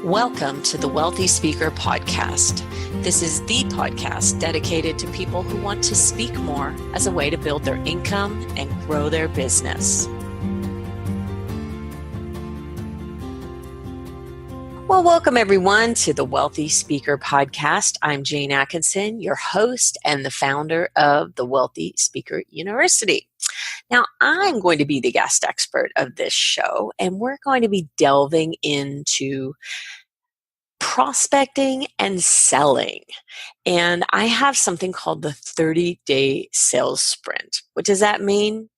Welcome to the Wealthy Speaker Podcast. This is the podcast dedicated to people who want to speak more as a way to build their income and grow their business. Well, welcome everyone to the Wealthy Speaker Podcast. I'm Jane Atkinson, your host and the founder of the Wealthy Speaker University. Now, I'm going to be the guest expert of this show, and we're going to be delving into prospecting and selling. And I have something called the 30-day sales sprint. What does that mean?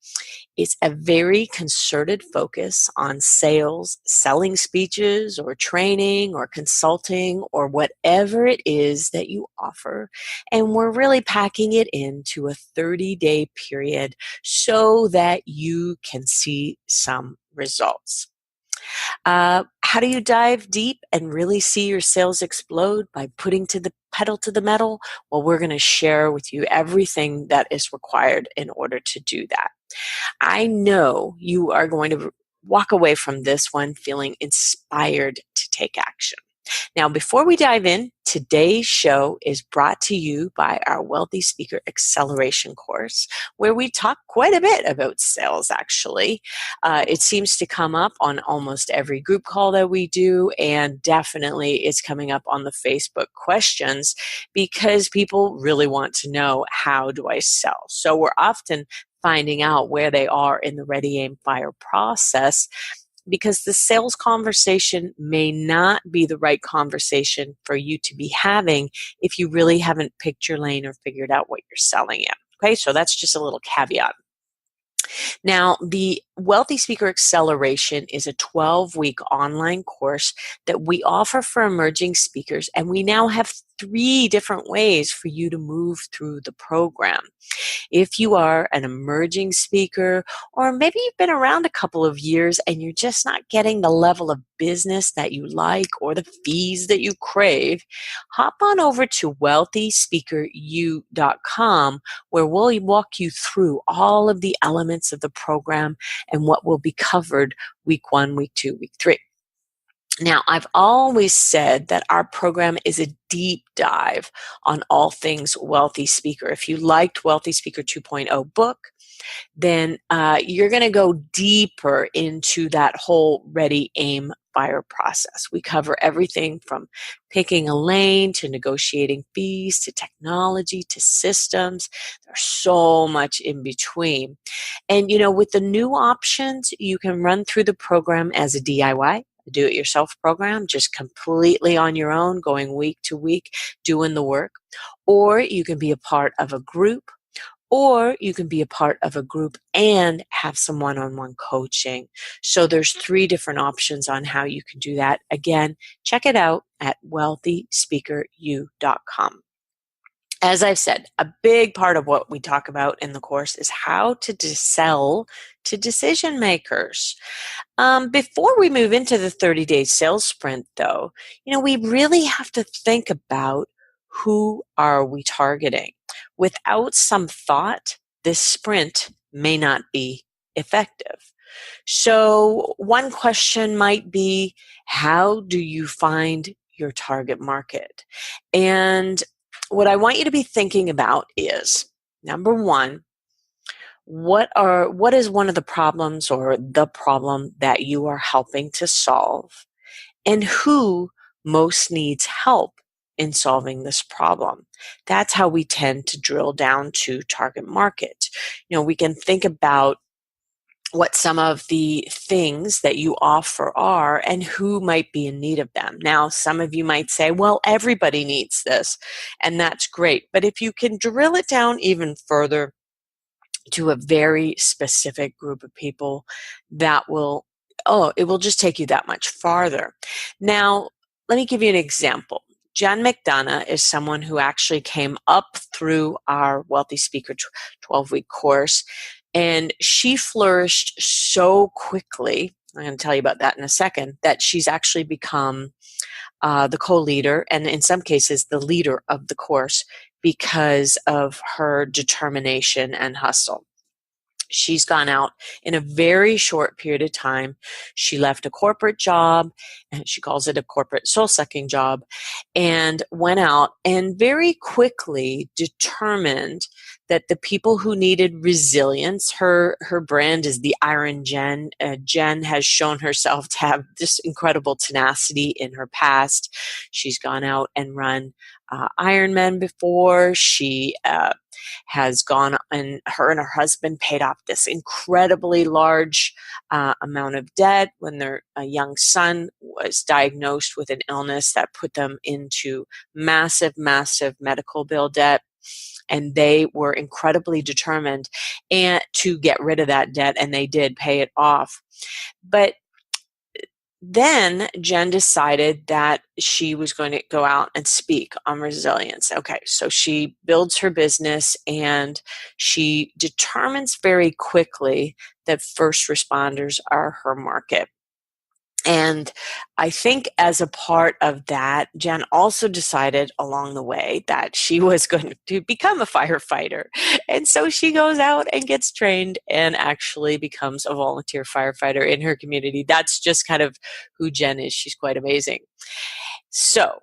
It's a very concerted focus on sales, selling speeches or training or consulting or whatever it is that you offer. And we're really packing it into a 30-day period so that you can see some results. How do you dive deep and really see your sales explode? By putting the pedal to the metal? Well, we're going to share with you everything that is required in order to do that. I know you are going to walk away from this one feeling inspired to take action. Now, before we dive in, today's show is brought to you by our Wealthy Speaker Acceleration course, where we talk quite a bit about sales, actually. It seems to come up on almost every group call that we do, and definitely it's coming up on the Facebook questions because people really want to know, how do I sell? So we're often finding out where they are in the ready, aim, fire process, because the sales conversation may not be the right conversation for you to be having if you really haven't picked your lane or figured out what you're selling in. Okay, so that's just a little caveat. Now, the Wealthy Speaker Acceleration is a 12-week online course that we offer for emerging speakers, and we now have 3 different ways for you to move through the program. If you are an emerging speaker, or maybe you've been around a couple of years and you're just not getting the level of business that you like or the fees that you crave, hop on over to wealthyspeakeru.com, where we'll walk you through all of the elements of the program and what will be covered week 1, week 2, week 3. Now, I've always said that our program is a deep dive on all things Wealthy Speaker. If you liked Wealthy Speaker 2.0 book, then you're going to go deeper into that whole ready, aim, fire process. We cover everything from picking a lane to negotiating fees to technology to systems. There's so much in between. And, with the new options, you can run through the program as a DIY. Do-it-yourself program, just completely on your own, going week to week, doing the work. Or you can be a part of a group, or you can be a part of a group and have some one-on-one coaching. So there's 3 different options on how you can do that. Again, check it out at wealthyspeakeru.com. As I've said, a big part of what we talk about in the course is how to sell to decision makers. Before we move into the 30-day sales sprint, though, we really have to think about, who are we targeting? Without some thought, this sprint may not be effective. So one question might be, how do you find your target market? And what I want you to be thinking about is, number 1, what is one of the problems or the problem that you are helping to solve, and who most needs help in solving this problem? That's how we tend to drill down to target market. We can think about what some of the things that you offer are and who might be in need of them. Now, some of you might say, well, everybody needs this, and that's great. But if you can drill it down even further to a very specific group of people, it will just take you that much farther. Now, let me give you an example. Jen Mcdonough is someone who actually came up through our Wealthy Speaker 12-week course, and she flourished so quickly, I'm going to tell you about that in a second, that she's actually become the co-leader, and in some cases the leader of the course, because of her determination and hustle. She's gone out in a very short period of time. She left a corporate job, and she calls it a corporate soul-sucking job, and went out and very quickly determined that the people who needed resilience, her brand is the Iron Jen. Jen has shown herself to have this incredible tenacity in her past. She's gone out and run Ironman before. She has gone, and her husband paid off this incredibly large amount of debt when their young son was diagnosed with an illness that put them into massive medical bill debt. And they were incredibly determined and to get rid of that debt, and they did pay it off. But then Jen decided that she was going to go out and speak on resilience. Okay, so she builds her business, and she determines very quickly that first responders are her market. And I think as a part of that, Jen also decided along the way that she was going to become a firefighter. And so she goes out and gets trained and actually becomes a volunteer firefighter in her community. That's just kind of who Jen is. She's quite amazing. So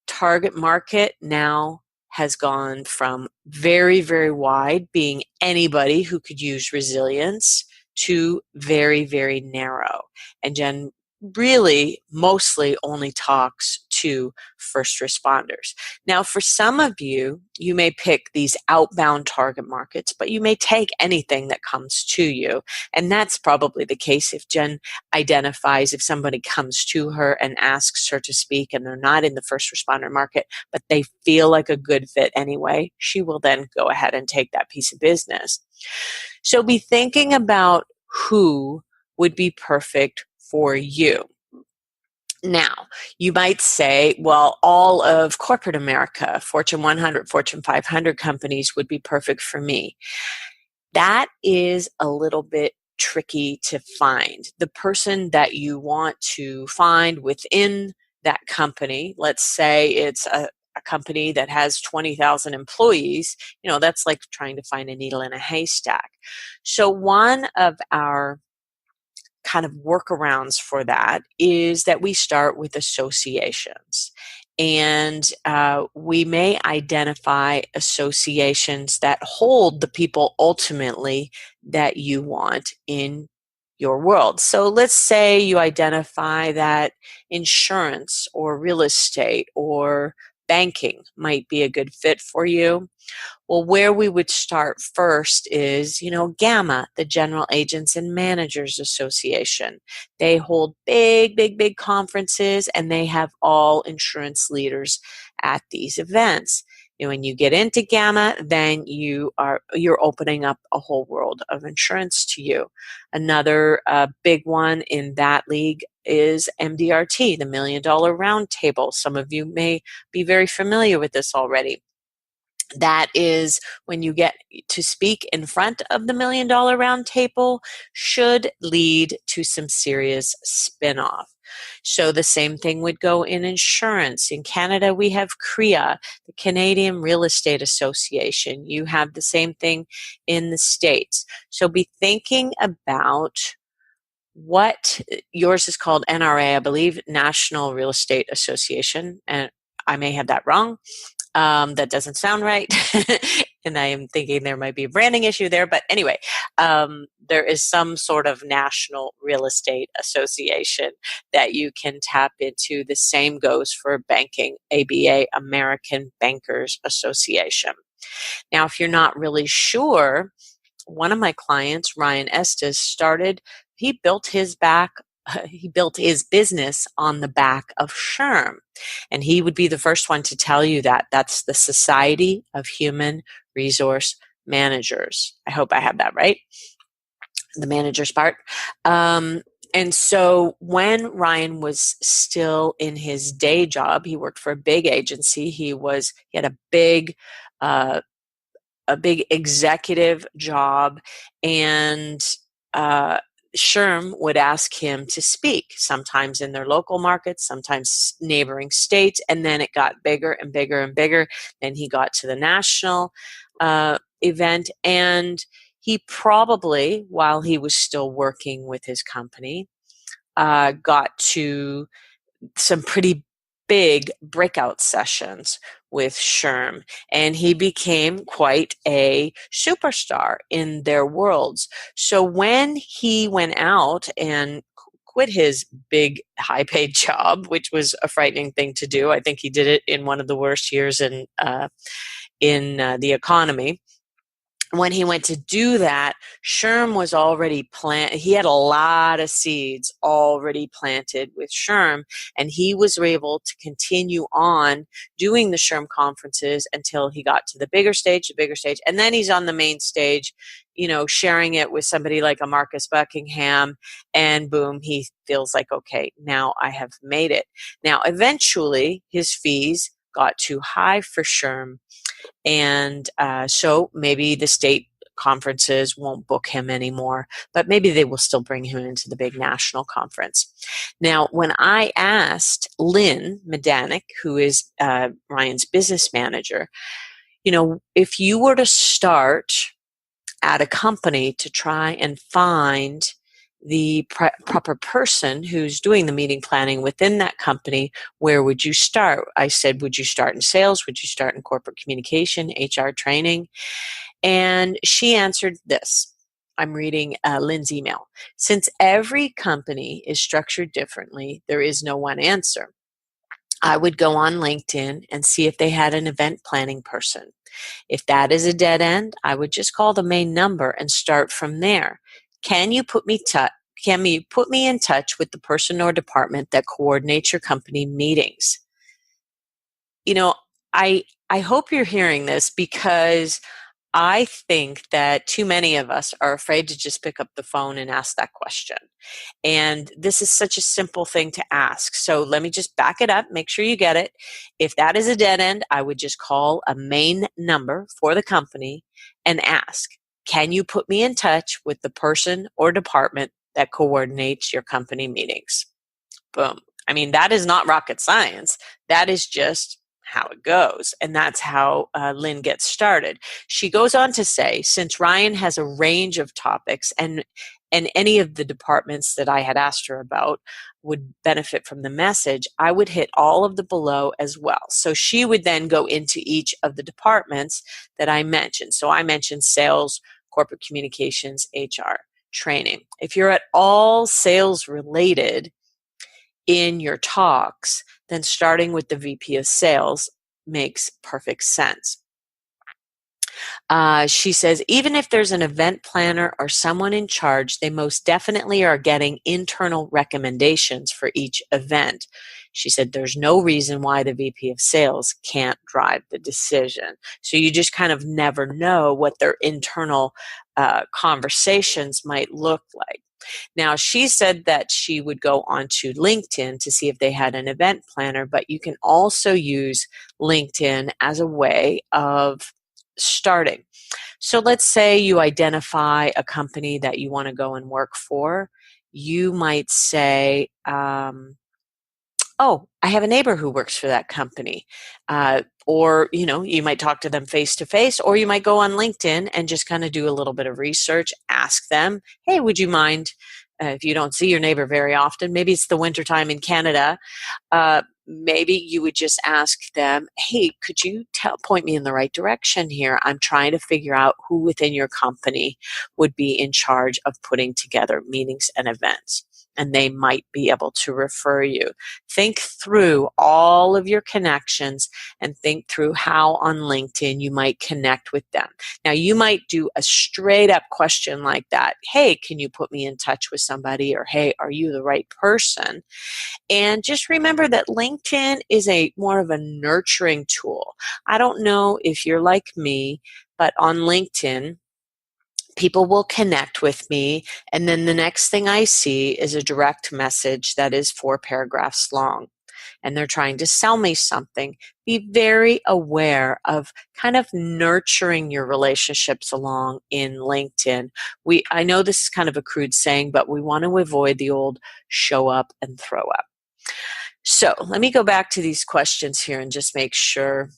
target market now has gone from very, very wide, being anybody who could use resilience, to very, very narrow. And Jen really mostly only talks to first responders. Now, for some of you, you may pick these outbound target markets, but you may take anything that comes to you. And that's probably the case if Jen identifies if somebody comes to her and asks her to speak and they're not in the first responder market, but they feel like a good fit anyway, she will then go ahead and take that piece of business. So be thinking about who would be perfect for you. Now, you might say, well, all of corporate America, Fortune 100, Fortune 500 companies would be perfect for me. That is a little bit tricky to find. The person that you want to find within that company, let's say it's a company that has 20,000 employees, that's like trying to find a needle in a haystack. So one of our kind of workarounds for that is that we start with associations. And we may identify associations that hold the people ultimately that you want in your world. So let's say you identify that insurance or real estate or banking might be a good fit for you. Well, where we would start first is, GAMA, the General Agents and Managers Association. They hold big conferences, and they have all insurance leaders at these events. When you get into GAMA, then you're opening up a whole world of insurance to you. Another big one in that league is MDRT, the $1 Million Roundtable. Some of you may be very familiar with this already. That is when you get to speak in front of the $1 Million Roundtable, should lead to some serious spin-off. So the same thing would go in insurance. In Canada, we have CREA, the Canadian Real Estate Association. You have the same thing in the States. So be thinking about what yours is called NRA, I believe, National Real Estate Association, and I may have that wrong. That doesn't sound right. And I am thinking there might be a branding issue there. But anyway, there is some sort of national real estate association that you can tap into. The same goes for banking, ABA, American Bankers Association. Now, if you're not really sure, one of my clients, Ryan Estes, he built his business on the back of SHRM. And he would be the first one to tell you that. That's the Society of Human Resource Managers. I hope I have that right, the managers part. And so when Ryan was still in his day job, he worked for a big agency. He had a big executive job, and SHRM would ask him to speak, sometimes in their local markets, sometimes neighboring states, and then it got bigger and bigger and bigger. Then he got to the national event, and he probably, while he was still working with his company, got to some pretty big breakout sessions with Sherm, and he became quite a superstar in their worlds. So when he went out and quit his big high paid job, which was a frightening thing to do, I think he did it in one of the worst years in the economy. When he went to do that, Sherm was already planted. He had a lot of seeds already planted with Sherm, and he was able to continue on doing the Sherm conferences until he got to the bigger stage, and then he's on the main stage, sharing it with somebody like a Marcus Buckingham, and boom, he feels like, okay, now I have made it. Now, eventually, his fees got too high for Sherm, and so maybe the state conferences won't book him anymore, but maybe they will still bring him into the big national conference. Now, when I asked Lynn Mcdonough, who is Ryan's business manager, if you were to start at a company to try and find the proper person who's doing the meeting planning within that company, where would you start? I said, would you start in sales? Would you start in corporate communication, HR training? And she answered this. I'm reading Lynn's email. Since every company is structured differently, there is no one answer. I would go on LinkedIn and see if they had an event planning person. If that is a dead end, I would just call the main number and start from there. Can you put me in touch with the person or department that coordinates your company meetings? I hope you're hearing this, because I think that too many of us are afraid to just pick up the phone and ask that question. And this is such a simple thing to ask. So let me just back it up, make sure you get it. If that is a dead end, I would just call a main number for the company and ask, can you put me in touch with the person or department that coordinates your company meetings? Boom. I mean, that is not rocket science. That is just how it goes. And that's how Lynn gets started. She goes on to say, since Ryan has a range of topics, and any of the departments that I had asked her about would benefit from the message, I would hit all of the below as well. So she would then go into each of the departments that I mentioned. So I mentioned sales, corporate communications, HR, training. If you're at all sales related in your talks, then starting with the VP of sales makes perfect sense. She says, even if there's an event planner or someone in charge, they most definitely are getting internal recommendations for each event. She said, there's no reason why the VP of sales can't drive the decision. So you just kind of never know what their internal conversations might look like. Now, she said that she would go onto LinkedIn to see if they had an event planner, but you can also use LinkedIn as a way of starting. So let's say you identify a company that you want to go and work for. You might say, oh, I have a neighbor who works for that company. Or, you might talk to them face to face, or you might go on LinkedIn and just kind of do a little bit of research, ask them, hey, would you mind, if you don't see your neighbor very often, maybe it's the wintertime in Canada, maybe you would just ask them, hey, could you point me in the right direction here? I'm trying to figure out who within your company would be in charge of putting together meetings and events. And they might be able to refer you. Think through all of your connections and think through how on LinkedIn you might connect with them. Now, you might do a straight up question like that. Hey, can you put me in touch with somebody? Or, hey, are you the right person? And just remember that LinkedIn is more of a nurturing tool. I don't know if you're like me, but on LinkedIn, people will connect with me, and then the next thing I see is a direct message that is 4 paragraphs long, and they're trying to sell me something. Be very aware of kind of nurturing your relationships along in LinkedIn. I know this is kind of a crude saying, but we want to avoid the old show up and throw up. So let me go back to these questions here and just make sure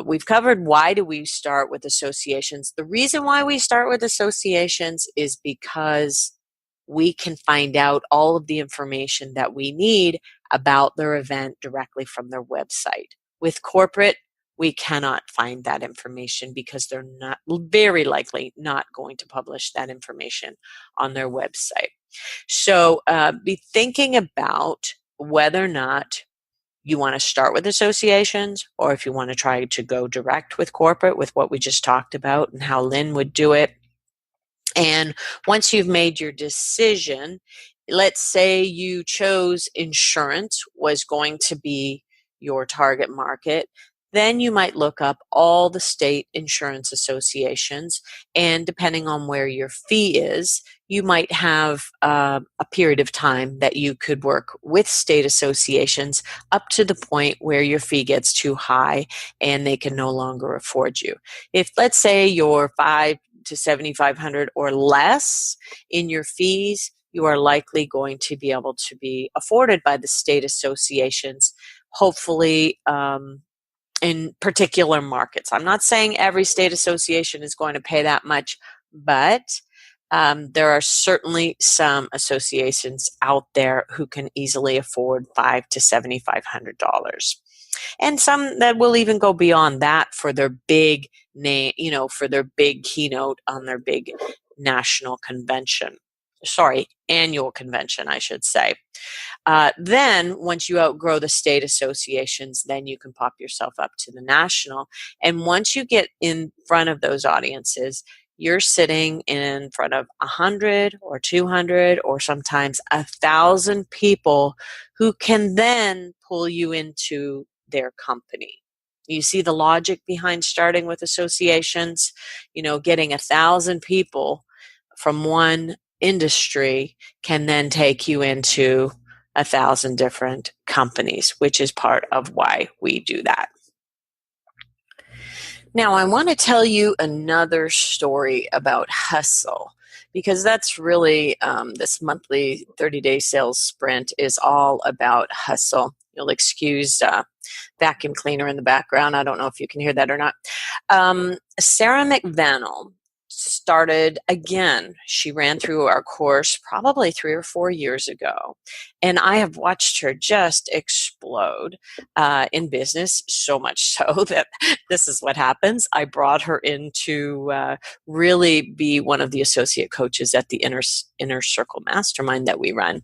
we've covered why do we start with associations. The reason why we start with associations is because we can find out all of the information that we need about their event directly from their website. With corporate, we cannot find that information because they're not very likely not going to publish that information on their website. So be thinking about whether or not you want to start with associations or if you want to try to go direct with corporate with what we just talked about and how Lynn would do it. And once you've made your decision, let's say you chose insurance was going to be your target market, then you might look up all the state insurance associations, and depending on where your fee is, you might have a period of time that you could work with state associations up to the point where your fee gets too high and they can no longer afford you. If, let's say, you're $500 to $7,500 or less in your fees, you are likely going to be able to be afforded by the state associations, hopefully in particular markets. I'm not saying every state association is going to pay that much, but there are certainly some associations out there who can easily afford $500 to $7,500. And some that will even go beyond that for their big name, for their big keynote on their big national convention. Annual convention, I should say. Then once you outgrow the state associations, then you can pop yourself up to the national. And once you get in front of those audiences, you're sitting in front of 100 or 200 or sometimes 1,000 people who can then pull you into their company. You see the logic behind starting with associations, getting 1,000 people from one industry can then take you into 1,000 different companies, which is part of why we do that. Now, I want to tell you another story about hustle, because that's really this monthly 30-day sales sprint is all about hustle. You'll excuse vacuum cleaner in the background. I don't know if you can hear that or not. Sarah Mcdonough started again. She ran through our course probably 3 or 4 years ago, and I have watched her just explode in business, so much so that this is what happens. I brought her in to really be one of the associate coaches at the Inner Circle Mastermind that we run.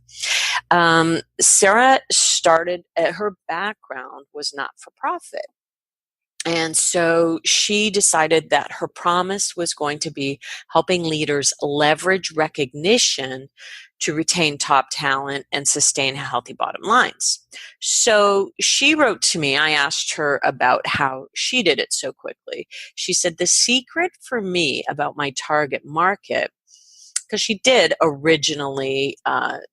Sarah started, her background was not for profit. And so she decided that her promise was going to be helping leaders leverage recognition to retain top talent and sustain healthy bottom lines. So she wrote to me. I asked her about how she did it so quickly. She said, the secret for me about my target market, because she did originally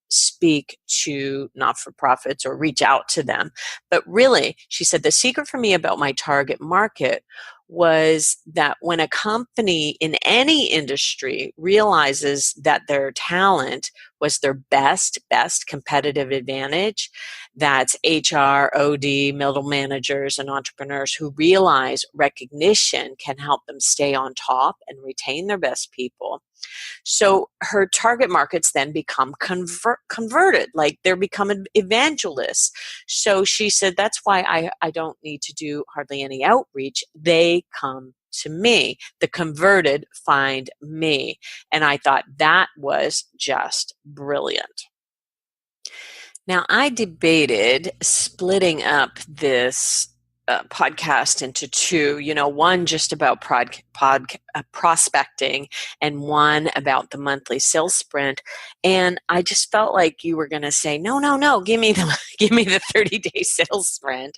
speak to not-for-profits or reach out to them. But really, she said, the secret for me about my target market was that when a company in any industry realizes that their talent was their best competitive advantage, that's HR, OD, middle managers, and entrepreneurs who realize recognition can help them stay on top and retain their best people. So her target markets then become converted, like they're becoming evangelists. So she said, that's why I don't need to do hardly any outreach. They come to me. The converted find me. And I thought that was just brilliant. Now, I debated splitting up this podcast into two, one just about prospecting and one about the monthly sales sprint. And I just felt like you were going to say, no, give me the 30-day sales sprint,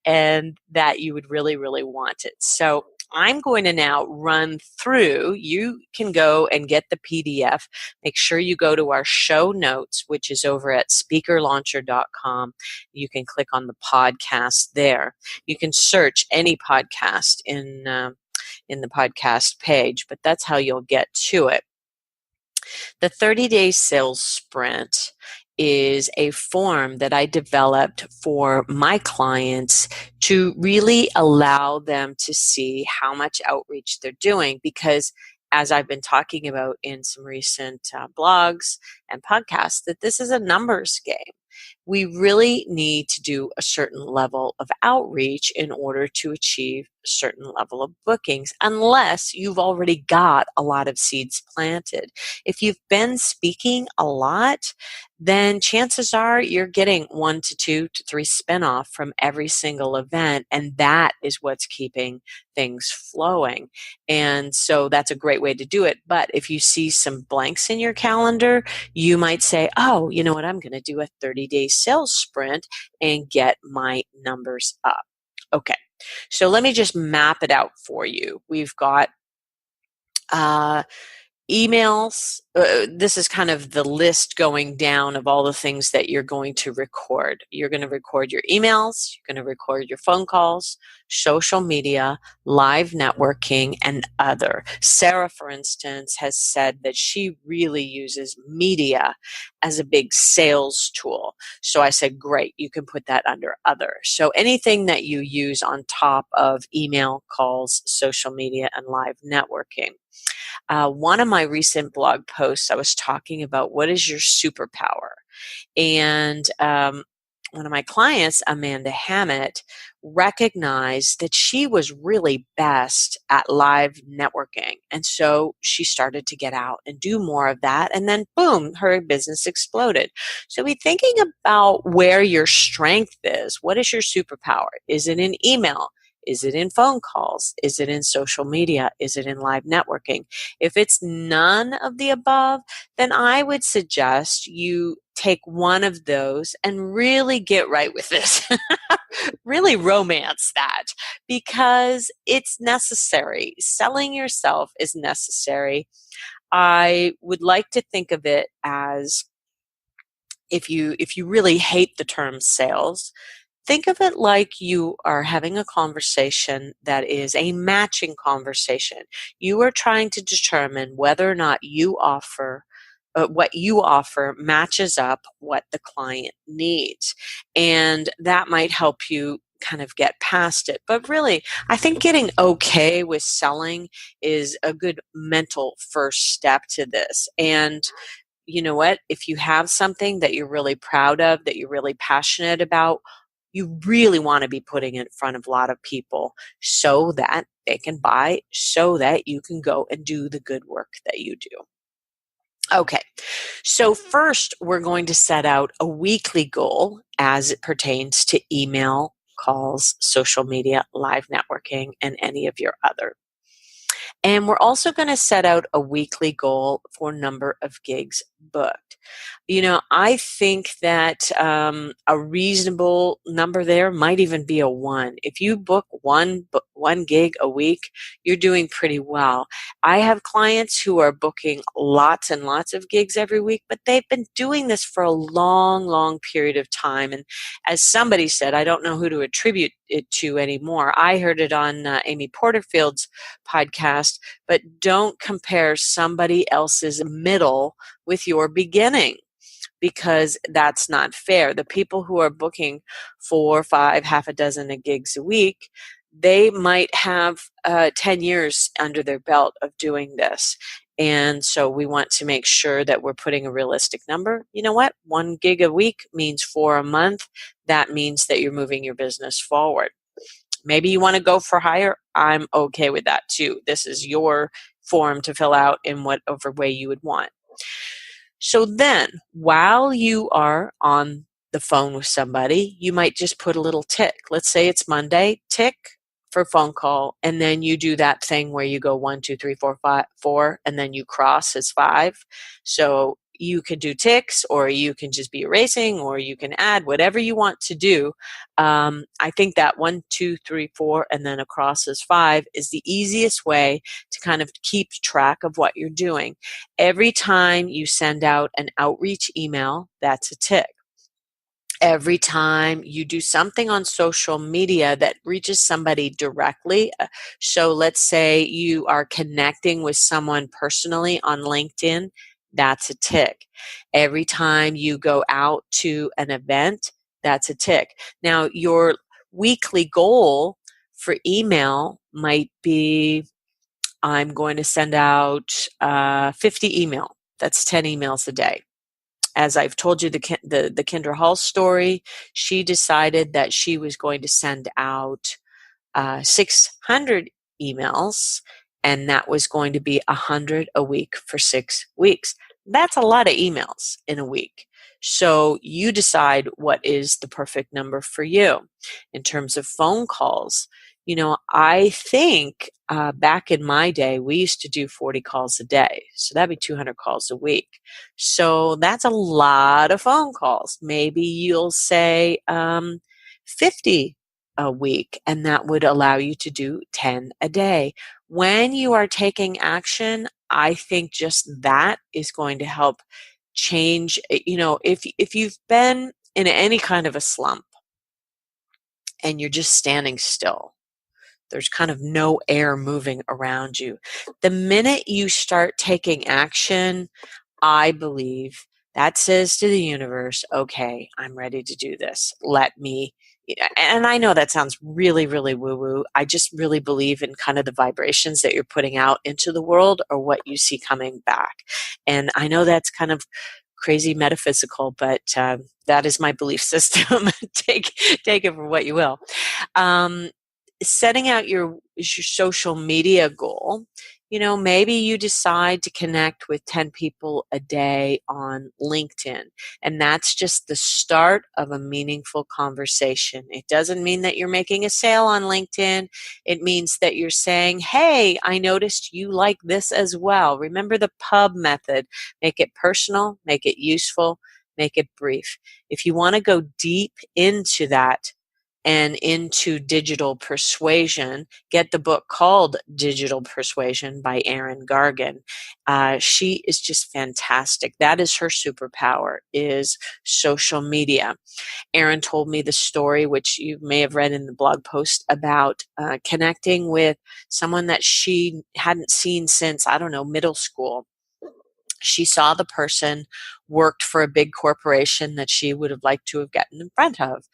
and that you would really, really want it. So I'm going to now run through. You can go and get the PDF. Make sure you go to our show notes, which is over at speakerlauncher.com. You can click on the podcast there. You can search any podcast in the podcast page, but that's how you'll get to it. The 30-day sales sprint is a form that I developed for my clients to really allow them to see how much outreach they're doing, because as I've been talking about in some recent blogs and podcasts, that this is a numbers game. We really need to do a certain level of outreach in order to achieve a certain level of bookings, unless you've already got a lot of seeds planted. If you've been speaking a lot, then chances are you're getting 1 to 2 to 3 spinoff from every single event, and that is what's keeping things flowing. And so that's a great way to do it. But if you see some blanks in your calendar, you might say, oh, you know what, I'm going to do a 30-day sales sprint and get my numbers up. Okay, so let me just map it out for you. We've got emails. This is kind of the list going down of all the things that you're going to record. You're going to record your emails, you're going to record your phone calls, social media, live networking, and other. Sarah, for instance, has said that she really uses media as a big sales tool. So I said, great, you can put that under other. So anything that you use on top of email, calls, social media, and live networking. One of my recent blog posts, I was talking about what is your superpower. And one of my clients, Amanda Hammett, recognized that she was really best at live networking. And so she started to get out and do more of that. And then boom, her business exploded. So be thinking about where your strength is. What is your superpower? Is it in email? Is it in phone calls? Is it in social media? Is it in live networking? If it's none of the above, then I would suggest you take one of those and really get right with this. Really romance that, because it's necessary. Selling yourself is necessary. I would like to think of it as, if you really hate the term sales, think of it like you are having a conversation that is a matching conversation. You are trying to determine whether or not what you offer matches up what the client needs. And that might help you kind of get past it. But really, I think getting okay with selling is a good mental first step to this. And you know what? If you have something that you're really proud of, that you're really passionate about, you really want to be putting it in front of a lot of people so that they can buy, so that you can go and do the good work that you do. Okay, so first we're going to set out a weekly goal as it pertains to email, calls, social media, live networking, and any of your other. And we're also going to set out a weekly goal for number of gigs booked. You know, I think that a reasonable number there might even be a 1. If you book one gig a week, you're doing pretty well. I have clients who are booking lots and lots of gigs every week, but they've been doing this for a long, long period of time. And as somebody said, I don't know who to attribute it to anymore. I heard it on Amy Porterfield's podcast, but don't compare somebody else's middle with your beginning, because that's not fair. The people who are booking 4, 5, half a dozen of gigs a week, they might have 10 years under their belt of doing this. And so we want to make sure that we're putting a realistic number. You know what? 1 gig a week means 4 a month. That means that you're moving your business forward. Maybe you want to go for higher. I'm okay with that too. This is your form to fill out in whatever way you would want. So then, while you are on the phone with somebody, you might just put a little tick. Let's say it's Monday, tick for phone call, and then you do that thing where you go 1, 2, 3, 4, 5, 4, and then you cross as 5. So you can do ticks, or you can just be erasing, or you can add whatever you want to do. I think that 1, 2, 3, 4, and then across as 5 is the easiest way to kind of keep track of what you're doing. Every time you send out an outreach email, that's a tick. Every time you do something on social media that reaches somebody directly, so let's say you are connecting with someone personally on LinkedIn, that's a tick. Every time you go out to an event, that's a tick. Now, your weekly goal for email might be, I'm going to send out 50 email. That's 10 emails a day. As I've told you, the Kendra Hall story, she decided that she was going to send out 600 emails, and that was going to be 100 a week for 6 weeks. That's a lot of emails in a week. So you decide what is the perfect number for you. In terms of phone calls, I think back in my day, we used to do 40 calls a day. So that'd be 200 calls a week. So that's a lot of phone calls. Maybe you'll say 50 a week, and that would allow you to do 10 a day. When you are taking action, I think just that is going to help change. If you've been in any kind of a slump and you're just standing still, there's kind of no air moving around you. The minute you start taking action, I believe that says to the universe, okay, I'm ready to do this. Let me. And I know that sounds really, really woo-woo. I just really believe in kind of the vibrations that you're putting out into the world or what you see coming back. And I know that's kind of crazy metaphysical, but that is my belief system. Take it for what you will. Setting out your social media goal, maybe you decide to connect with 10 people a day on LinkedIn, and that's just the start of a meaningful conversation. It doesn't mean that you're making a sale on LinkedIn. It means that you're saying, hey, I noticed you like this as well. Remember the pub method. Make it personal, make it useful, make it brief. If you want to go deep into that, and into digital persuasion, get the book called Digital Persuasion by Erin Gargan. She is just fantastic. That is her superpower, is social media. Erin told me the story, which you may have read in the blog post, about connecting with someone that she hadn't seen since, I don't know, middle school. She saw the person worked for a big corporation that she would have liked to have gotten in front of.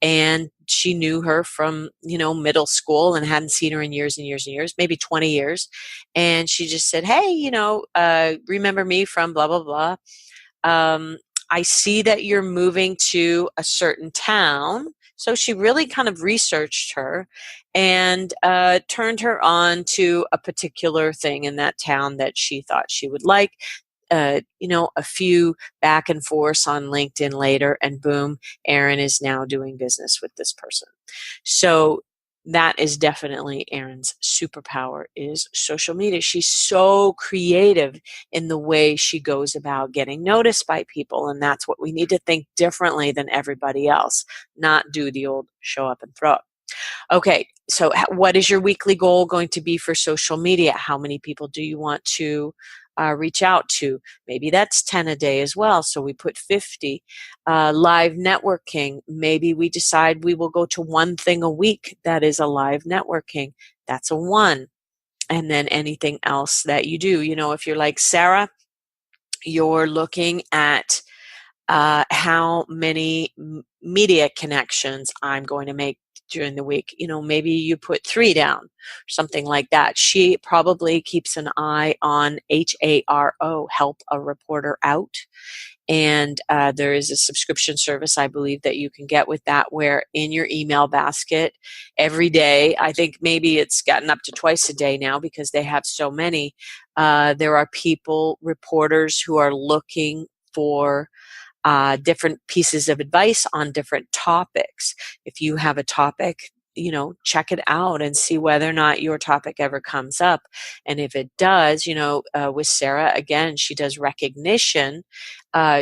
And she knew her from, middle school and hadn't seen her in years and years and years, maybe 20 years. And she just said, hey, remember me from blah, blah, blah. I see that you're moving to a certain town. So she really kind of researched her and turned her on to a particular thing in that town that she thought she would like. A few back and forth on LinkedIn later, and boom, Erin is now doing business with this person. So that is definitely Erin's superpower, is social media. She's so creative in the way she goes about getting noticed by people, and that's what we need to think differently than everybody else, not do the old show up and throw up. Okay, so what is your weekly goal going to be for social media? How many people do you want to reach out to? Maybe that's 10 a day as well, so we put 50. Live networking, maybe we decide we will go to one thing a week that is a live networking. That's a 1. And then anything else that you do. If you're like Sarah, you're looking at how many media connections I'm going to make during the week. Maybe you put 3 down, something like that. She probably keeps an eye on HARO, help a reporter out. And there is a subscription service, I believe, that you can get with that, where in your email basket every day, I think maybe it's gotten up to twice a day now because they have so many, there are people, reporters, who are looking for different pieces of advice on different topics. If you have a topic, check it out and see whether or not your topic ever comes up. And if it does, with Sarah, again, she does recognition.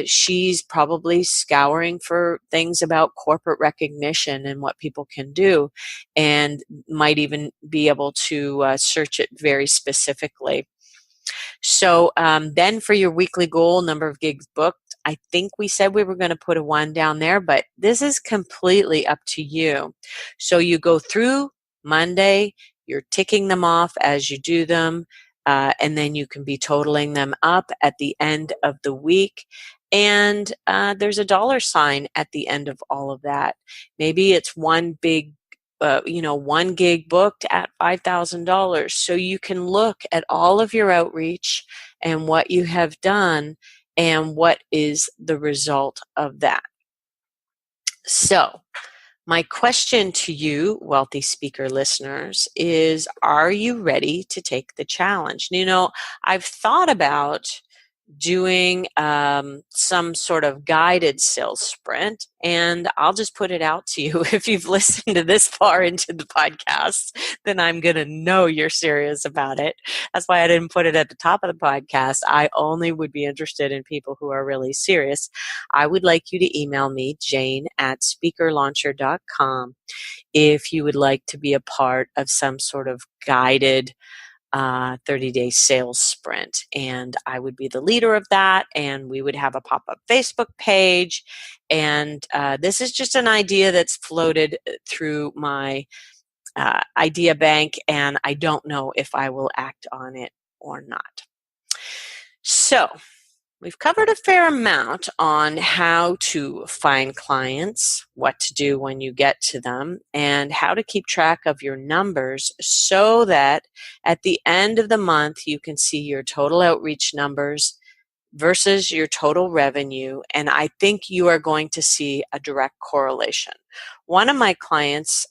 She's probably scouring for things about corporate recognition and what people can do, and might even be able to search it very specifically. So then for your weekly goal, number of gigs booked, I think we said we were going to put a 1 down there, but this is completely up to you. So you go through Monday, you're ticking them off as you do them. and then you can be totaling them up at the end of the week. And there's a dollar sign at the end of all of that. Maybe it's one big, 1 gig booked at $5,000. So you can look at all of your outreach and what you have done and what is the result of that. So, my question to you, wealthy speaker listeners, is are you ready to take the challenge? I've thought about doing some sort of guided sales sprint, and I'll just put it out to you. If you've listened to this far into the podcast, then I'm going to know you're serious about it. That's why I didn't put it at the top of the podcast. I only would be interested in people who are really serious. I would like you to email me, jane@speakerlauncher.com, if you would like to be a part of some sort of guided 30-day sales sprint. And I would be the leader of that, and we would have a pop-up Facebook page. And this is just an idea that's floated through my idea bank, and I don't know if I will act on it or not. So, we've covered a fair amount on how to find clients, what to do when you get to them, and how to keep track of your numbers so that at the end of the month you can see your total outreach numbers versus your total revenue, and I think you are going to see a direct correlation. One of my clients,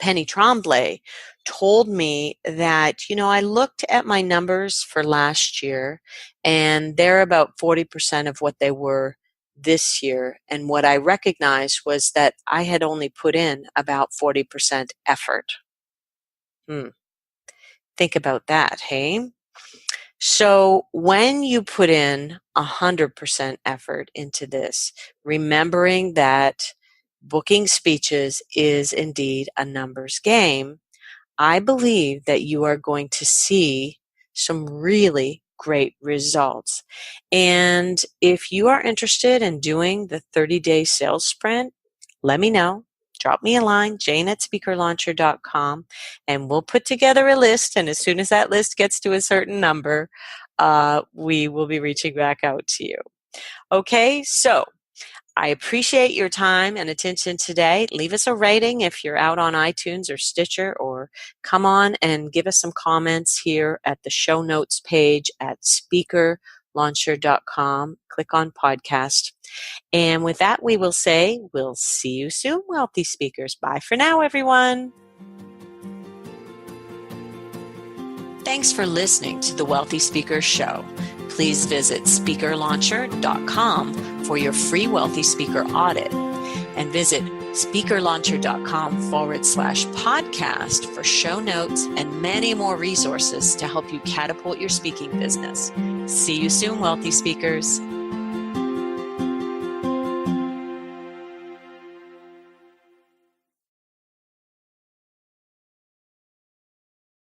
Penny Tremblay, told me that, I looked at my numbers for last year and they're about 40% of what they were this year. And what I recognized was that I had only put in about 40% effort. Think about that, hey? So when you put in 100% effort into this, remembering that booking speeches is indeed a numbers game, I believe that you are going to see some really great results. And if you are interested in doing the 30-day sales sprint, let me know. Drop me a line, jane@speakerlauncher.com, and we'll put together a list. And as soon as that list gets to a certain number, we will be reaching back out to you. Okay, so I appreciate your time and attention today. Leave us a rating if you're out on iTunes or Stitcher, or come on and give us some comments here at the show notes page at speakerlauncher.com. Click on podcast. And with that, we will say, we'll see you soon, wealthy speakers. Bye for now, everyone. Thanks for listening to the Wealthy Speakers Show. Please visit speakerlauncher.com for your free Wealthy Speaker audit, and visit speakerlauncher.com/podcast for show notes and many more resources to help you catapult your speaking business. See you soon, Wealthy Speakers.